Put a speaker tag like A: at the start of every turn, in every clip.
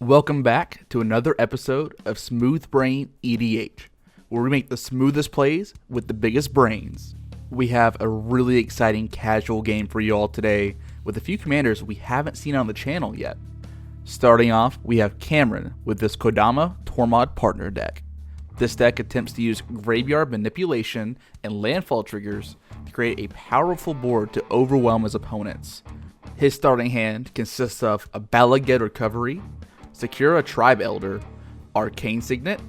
A: Welcome back to another episode of Smooth Brain EDH, where we make the smoothest plays with the biggest brains. We have a really exciting casual game for you all today with a few commanders we haven't seen on the channel yet. Starting off, we have Cameron with this Kodama Tormod partner deck. This deck attempts to use graveyard manipulation and landfall triggers to create a powerful board to overwhelm his opponents. His starting hand consists of a Bala Ged Recovery, Secure a Tribe Elder, Arcane Signet,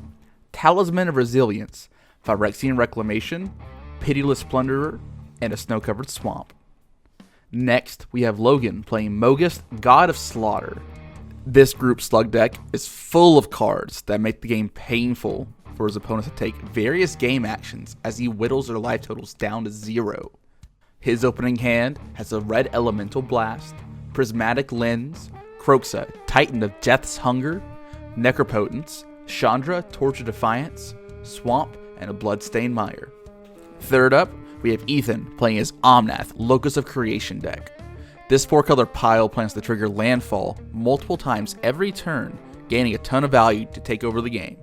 A: Talisman of Resilience, Phyrexian Reclamation, Pitiless Plunderer, and a Snow-Covered Swamp. Next, we have Logan playing Mogis, God of Slaughter. This group slug deck is full of cards that make the game painful for his opponents to take various game actions as he whittles their life totals down to 0. His opening hand has a Red Elemental Blast, Prismatic Lens, Kroxa, Titan of Death's Hunger, Necropotence, Chandra, Torch of Defiance, Swamp, and a Bloodstained Mire. Third up, we have Ethan playing his Omnath, Locus of Creation deck. This 4-color pile plans to trigger landfall multiple times every turn, gaining a ton of value to take over the game.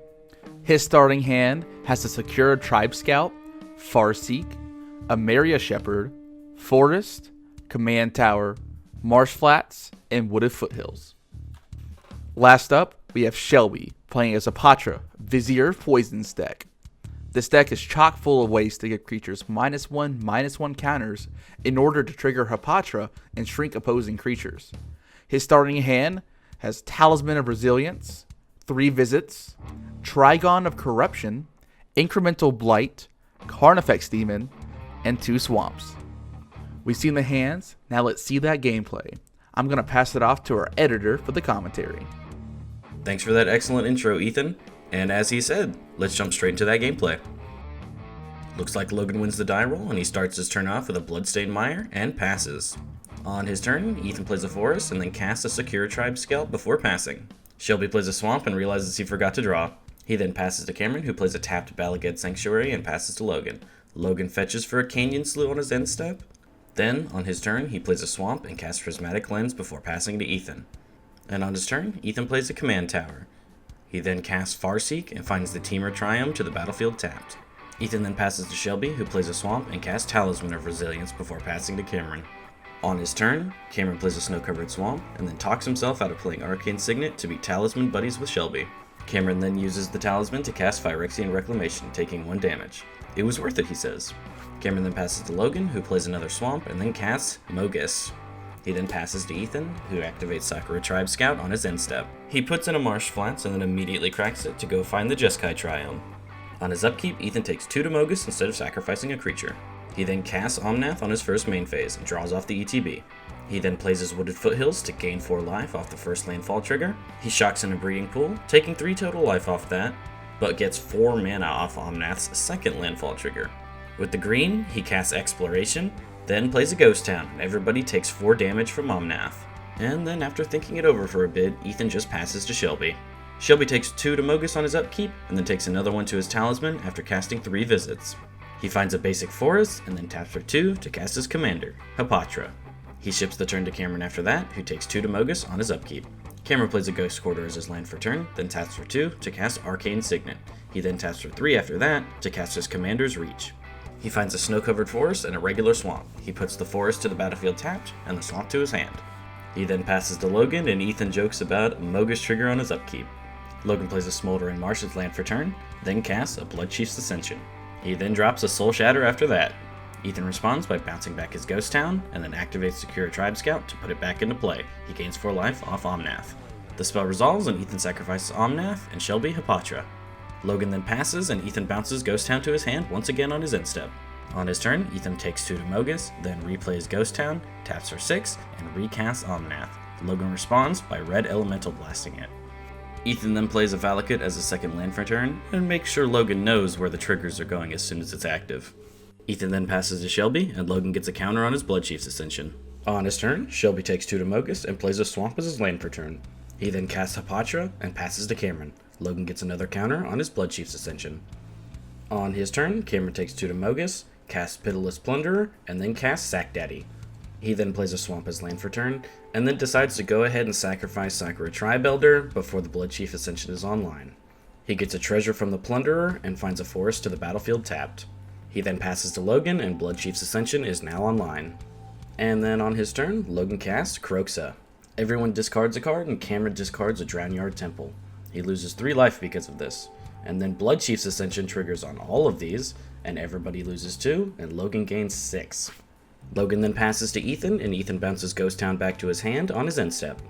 A: His starting hand has a Secure Tribe Scout, Farseek, a Maria Shepherd, Forest, Command Tower, Marsh Flats, and Wooded Foothills. Last up, we have Shelby playing as Hapatra, Vizier of Poisons deck. This deck is chock full of ways to give creatures -1/-1 counters in order to trigger Hapatra and shrink opposing creatures. His starting hand has Talisman of Resilience, 3 Visits, Trigon of Corruption, Incremental Blight, Carnifex Demon, and 2 Swamps. We've seen the hands, now let's see that gameplay. I'm going to pass it off to our editor for the commentary.
B: Thanks for that excellent intro, Ethan. And as he said, let's jump straight into that gameplay. Looks like Logan wins the die roll, and he starts his turn off with a Bloodstained Mire and passes. On his turn, Ethan plays a Forest and then casts a Secure Tribe Scout before passing. Shelby plays a Swamp and realizes he forgot to draw. He then passes to Cameron, who plays a tapped Bala Ged Sanctuary and passes to Logan. Logan fetches for a Canyon Slough on his end step. Then, on his turn, he plays a Swamp and casts Prismatic Lens before passing to Ethan. And on his turn, Ethan plays a Command Tower. He then casts Farseek and finds the Temur Triumph to the battlefield tapped. Ethan then passes to Shelby, who plays a Swamp and casts Talisman of Resilience before passing to Cameron. On his turn, Cameron plays a Snow-Covered Swamp and then talks himself out of playing Arcane Signet to be Talisman buddies with Shelby. Cameron then uses the Talisman to cast Phyrexian Reclamation, taking 1 damage. It was worth it, he says. Cameron then passes to Logan, who plays another Swamp and then casts Mogis. He then passes to Ethan, who activates Sakura Tribe Scout on his end step. He puts in a Marsh Flats and then immediately cracks it to go find the Jeskai Triome. On his upkeep, Ethan takes 2 to Mogis instead of sacrificing a creature. He then casts Omnath on his first main phase and draws off the ETB. He then plays his Wooded Foothills to gain 4 life off the first landfall trigger. He shocks in a Breeding Pool, taking 3 total life off that, but gets 4 mana off Omnath's second landfall trigger. With the green, he casts Exploration, then plays a Ghost Town, and everybody takes 4 damage from Omnath. And then after thinking it over for a bit, Ethan just passes to Shelby. Shelby takes 2 to Mogis on his upkeep, and then takes another one to his Talisman after casting 3 Visits. He finds a basic Forest, and then taps for 2 to cast his commander, Hapatra. He ships the turn to Cameron after that, who takes 2 to Mogis on his upkeep. Cameron plays a Ghost Quarter as his land for turn, then taps for 2 to cast Arcane Signet. He then taps for 3 after that to cast his commander's Reach. He finds a Snow-Covered Forest and a regular Swamp. He puts the Forest to the battlefield tapped, and the Swamp to his hand. He then passes to Logan, and Ethan jokes about a Mogis trigger on his upkeep. Logan plays a Smolder and Marsh's land for turn, then casts a Bloodchief's Ascension. He then drops a Soul Shatter after that. Ethan responds by bouncing back his Ghost Town, and then activates Secure Tribe Scout to put it back into play. He gains 4 life off Omnath. The spell resolves, and Ethan sacrifices Omnath and Shelby Hapatra. Logan then passes, and Ethan bounces Ghost Town to his hand once again on his end step. On his turn, Ethan takes 2 to Mogis, then replays Ghost Town, taps for 6, and recasts Omnath. Logan responds by Red Elemental Blasting it. Ethan then plays a Valakut as a second land for turn, and makes sure Logan knows where the triggers are going as soon as it's active. Ethan then passes to Shelby, and Logan gets a counter on his Bloodchief's Ascension. On his turn, Shelby takes 2 to Mogis and plays a Swamp as his land for turn. He then casts Hapatra and passes to Cameron. Logan gets another counter on his Bloodchief's Ascension. On his turn, Cameron takes 2 to Mogis, casts Pitiless Plunderer, and then casts Sack Daddy. He then plays a swamp as land for turn, and then decides to go ahead and sacrifice Sakura Tribe Elder before the Blood Chief Ascension is online. He gets a treasure from the Plunderer and finds a forest to the battlefield tapped. He then passes to Logan and Blood Chief's Ascension is now online. And then on his turn, Logan casts Kroxa. Everyone discards a card and Cameron discards a Drownyard Temple. He loses 3 life because of this. And then Blood Chief's Ascension triggers on all of these, and everybody loses 2, and Logan gains 6. Logan then passes to Ethan, and Ethan bounces Ghost Town back to his hand on his end step.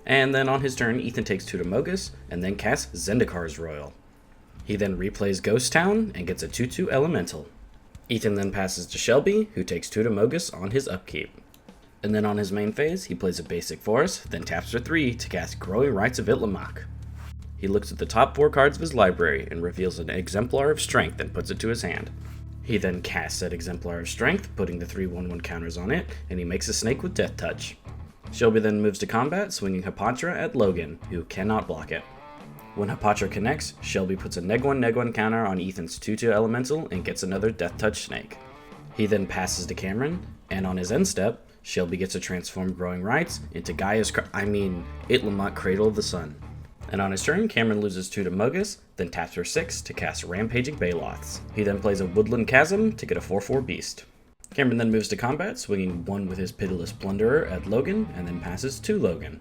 B: And then on his turn, Ethan takes 2 to Mogis, and then casts Zendikar's Royal. He then replays Ghost Town, and gets a 2/2 Elemental. Ethan then passes to Shelby, who takes 2 to Mogis on his upkeep. And then on his main phase, he plays a basic forest, then taps for 3 to cast Growing Rites of Itlamok. He looks at the top 4 cards of his library, and reveals an Exemplar of Strength and puts it to his hand. He then casts that Exemplar of Strength, putting the 3/1/1 counters on it, and he makes a snake with Death Touch. Shelby then moves to combat, swinging Hapatra at Logan, who cannot block it. When Hapatra connects, Shelby puts a neg1 counter on Ethan's 2/2 Elemental and gets another Death Touch snake. He then passes to Cameron, and on his end step, Shelby gets to transform Growing Rites into Itlamok Cradle of the Sun. And on his turn, Cameron loses 2 to Mogis, then taps for 6 to cast Rampaging Baloths. He then plays a Woodland Chasm to get a 4/4 Beast. Cameron then moves to combat, swinging 1 with his Pitiless Plunderer at Logan, and then passes to Logan.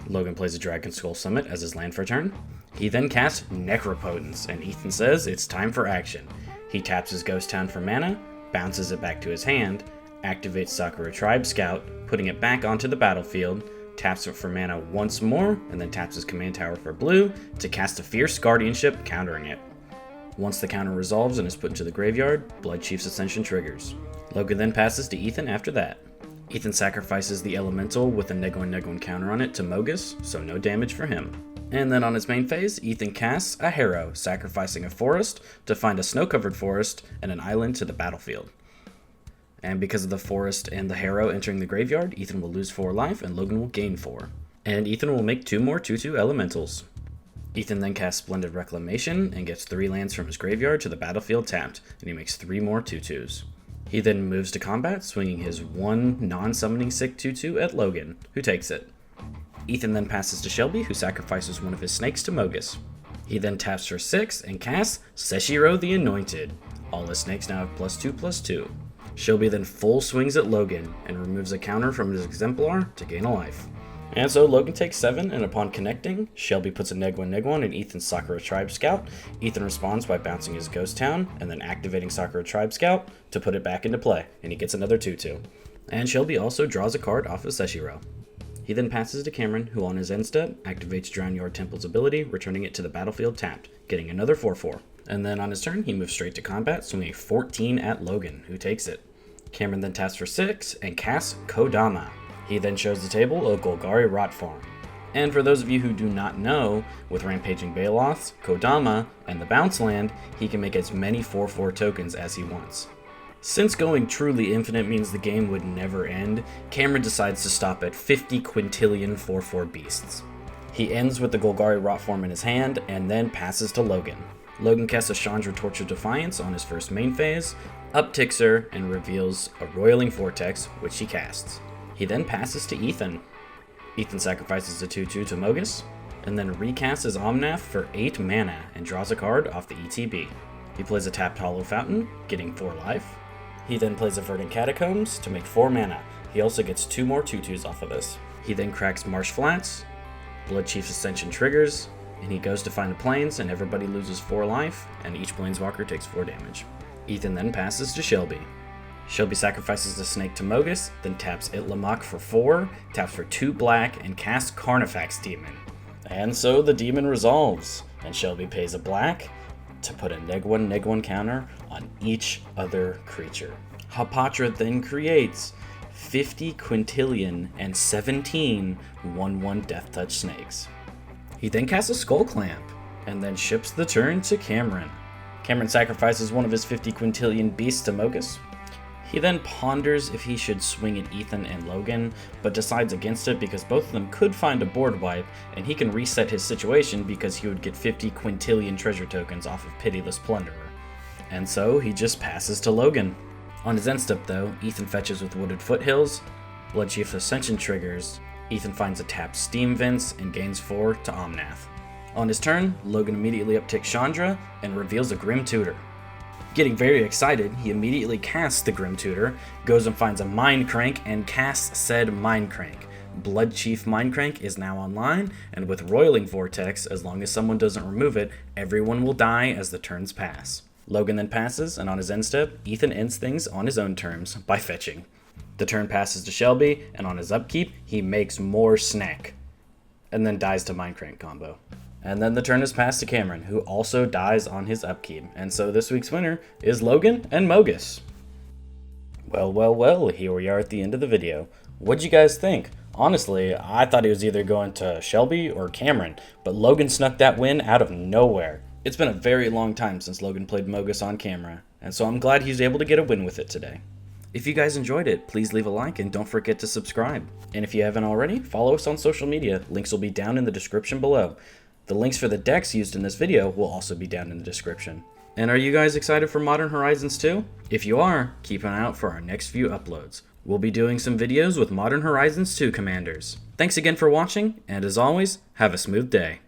B: Logan plays a Dragon Skull Summit as his land for turn. He then casts Necropotence, and Ethan says it's time for action. He taps his Ghost Town for mana, bounces it back to his hand, activates Sakura Tribe Scout, putting it back onto the battlefield, taps it for mana once more, and then taps his command tower for blue to cast a Fierce Guardianship, countering it. Once the counter resolves and is put into the graveyard, Blood Chief's Ascension triggers. Logan then passes to Ethan after that. Ethan sacrifices the Elemental with a neg1 counter on it to Mogis, so no damage for him. And then on his main phase, Ethan casts a Harrow, sacrificing a forest to find a snow-covered forest and an island to the battlefield. And because of the forest and the Harrow entering the graveyard, Ethan will lose 4 life and Logan will gain 4. And Ethan will make 2 more 2/2 Elementals. Ethan then casts Splendid Reclamation and gets 3 lands from his graveyard to the battlefield tapped, and he makes 3 more 2/2s. He then moves to combat, swinging his 1 non-summoning sick 2/2 at Logan, who takes it. Ethan then passes to Shelby, who sacrifices 1 of his snakes to Mogis. He then taps for 6 and casts Seshiro the Anointed. All his snakes now have +2/+2. Shelby then full swings at Logan and removes a counter from his Exemplar to gain a life. And so Logan takes 7, and upon connecting, Shelby puts a neg1 in Ethan's Sakura Tribe Scout. Ethan responds by bouncing his Ghost Town and then activating Sakura Tribe Scout to put it back into play, and he gets another 2/2. And Shelby also draws a card off of Seshiro. He then passes to Cameron, who on his end step activates Drownyard Temple's ability, returning it to the battlefield tapped, getting another 4/4. And then on his turn, he moves straight to combat, swinging 14 at Logan, who takes it. Cameron then taps for 6 and casts Kodama. He then shows the table a Golgari Rot Farm. And for those of you who do not know, with Rampaging Baloths, Kodama, and the Bounce Land, he can make as many 4/4 tokens as he wants. Since going truly infinite means the game would never end, Cameron decides to stop at 50 quintillion 4/4 beasts. He ends with the Golgari Rot Form in his hand, and then passes to Logan. Logan casts a Chandra Torch of Defiance on his first main phase, upticks her, and reveals a Roiling Vortex, which he casts. He then passes to Ethan. Ethan sacrifices a 2/2 to Mogis, and then recasts his Omnath for 8 mana and draws a card off the ETB. He plays a tapped Hollow Fountain, getting 4 life. He then plays a Verdant Catacombs to make 4 mana. He also gets 2 more 2/2s off of this. He then cracks Marsh Flats, Blood Chief's Ascension triggers, and he goes to find the plains, and everybody loses 4 life, and each planeswalker takes 4 damage. Ethan then passes to Shelby. Shelby sacrifices the snake to Mogis, then taps Itlamok for 4, taps for 2 black, and casts Carnifex Demon. And so the demon resolves, and Shelby pays a black to put a neg1 counter on each other creature. Hapatra then creates 50 quintillion and 17 1/1 Death Touch snakes. He then casts a Skull Clamp, and then ships the turn to Cameron. Cameron sacrifices 1 of his 50 quintillion beasts to Mogis. He then ponders if he should swing at Ethan and Logan, but decides against it because both of them could find a board wipe, and he can reset his situation because he would get 50 quintillion treasure tokens off of Pitiless Plunderer. And so he just passes to Logan. On his end step though, Ethan fetches with Wooded Foothills, Bloodchief's Ascension triggers, Ethan finds a tapped Steam Vents and gains 4 to Omnath. On his turn, Logan immediately upticks Chandra and reveals a Grim Tutor. Getting very excited, he immediately casts the Grim Tutor, goes and finds a Mind Crank, and casts said Mind Crank. Bloodchief Mind Crank is now online, and with Roiling Vortex, as long as someone doesn't remove it, everyone will die as the turns pass. Logan then passes, and on his end step, Ethan ends things on his own terms by fetching. The turn passes to Shelby, and on his upkeep, he makes more snack, and then dies to Mind Crank combo. And then the turn is passed to Cameron, who also dies on his upkeep. And so this week's winner is Logan and Mogis. Well, here we are at the end of the video. What'd you guys think? Honestly, I thought he was either going to Shelby or Cameron, but Logan snuck that win out of nowhere. It's been a very long time since Logan played Mogis on camera, and so I'm glad he's able to get a win with it today. If you guys enjoyed it, please leave a like and don't forget to subscribe. And if you haven't already, follow us on social media. Links will be down in the description below. The links for the decks used in this video will also be down in the description. And are you guys excited for Modern Horizons 2? If you are, keep an eye out for our next few uploads. We'll be doing some videos with Modern Horizons 2 commanders. Thanks again for watching, and as always, have a smooth day.